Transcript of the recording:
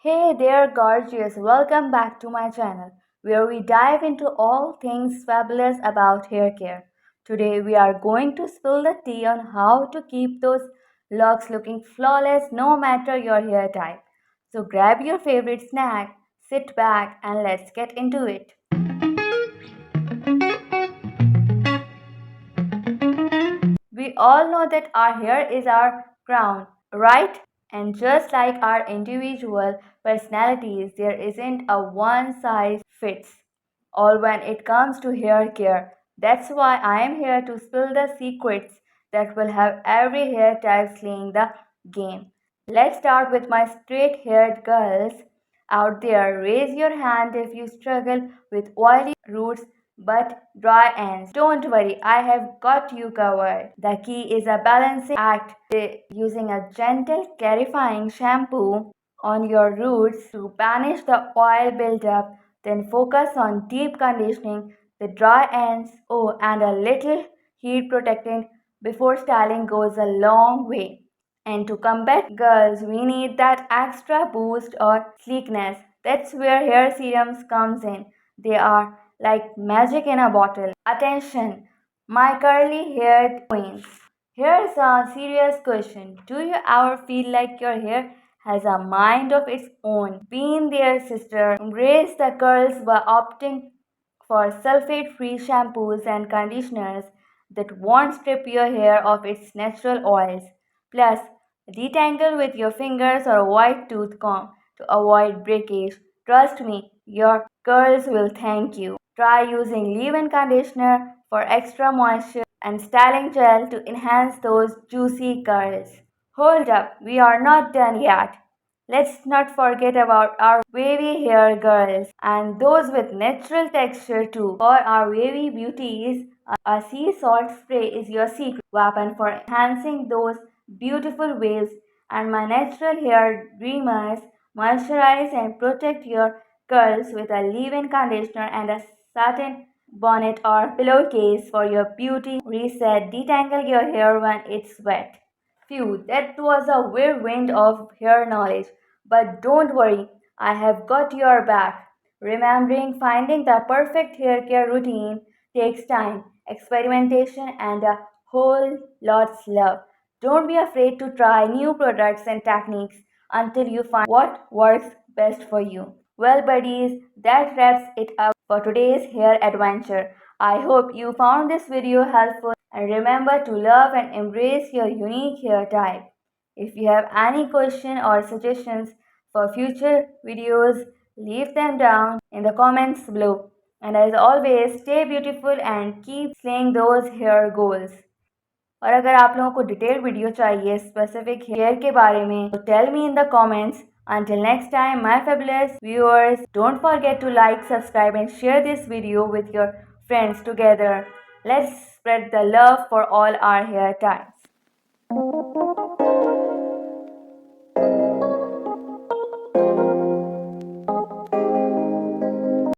Hey there, gorgeous! Welcome back to my channel where we dive into all things fabulous about hair care. Today, we are going to spill the tea on how to keep those locks looking flawless no matter your hair type. So, grab your favorite snack, sit back, and let's get into it. We all know that our hair is our crown, right? And just like our individual personalities, there isn't a one size fits all when it comes to hair care. That's why I am here to spill the secrets that will have every hair type slaying the game. Let's start with my straight haired girls out there. Raise your hand if you struggle with oily roots but dry ends. Don't worry, I have got you covered. The key is a balancing act using a gentle clarifying shampoo on your roots to banish the oil buildup, then focus on deep conditioning the dry ends. Oh, and a little heat protectant before styling goes a long way. And to combat girls, we need that extra boost or sleekness. That's where hair serums comes in. They are like magic in a bottle. Attention, my curly haired queens. Here's a serious question. Do you ever feel like your hair has a mind of its own? Been there, sister. Embrace the curls by opting for sulfate free shampoos and conditioners that won't strip your hair of its natural oils. Plus, detangle with your fingers or a white tooth comb to avoid breakage. Trust me, your curls will thank you. Try using leave-in conditioner for extra moisture and styling gel to enhance those juicy curls. Hold up, we are not done yet. Let's not forget about our wavy hair girls and those with natural texture too. For our wavy beauties, a sea salt spray is your secret weapon for enhancing those beautiful waves. And my natural hair dreamers, moisturize and protect your curls with a leave-in conditioner and a satin bonnet or pillowcase for your beauty reset. Detangle your hair when it's wet. Phew, that was a whirlwind of hair knowledge. But don't worry, I have got your back. Remembering finding the perfect hair care routine takes time, experimentation, and a whole lot's love. Don't be afraid to try new products and techniques until you find what works best for you. Well, buddies, that wraps it up for today's hair adventure. I hope you found this video helpful and remember to love and embrace your unique hair type. If you have any question or suggestions for future videos, leave them down in the comments below. And as always, stay beautiful and keep slaying those hair goals. और अगर आप लोगों को detail video चाहिए specific hair के बारे में तो tell me in the comments. Until next time, my fabulous viewers, don't forget to like, subscribe and share this video with your friends together. Let's spread the love for all our hair types.